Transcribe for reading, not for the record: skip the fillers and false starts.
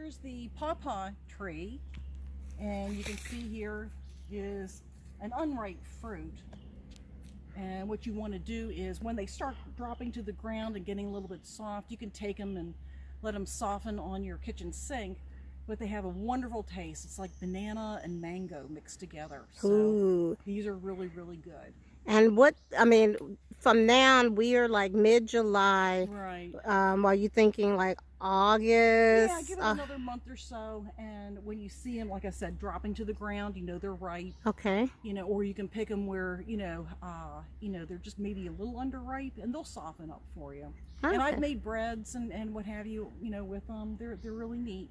here's the pawpaw tree, and you can see here is an unripe fruit. And what you want to do is when they start dropping to the ground and getting a little bit soft, you can take them and let them soften on your kitchen sink. But they have a wonderful taste. It's like banana and mango mixed together. So Ooh. these are really, really good. And from now on, we are like mid-July. Right. Are you thinking like August? Yeah, give it another month or so, and when you see them, like I said, dropping to the ground, you know they're ripe. Okay. Or you can pick them where they're just maybe a little underripe, and they'll soften up for you. Okay. And I've made breads and what have you, with them. They're really neat.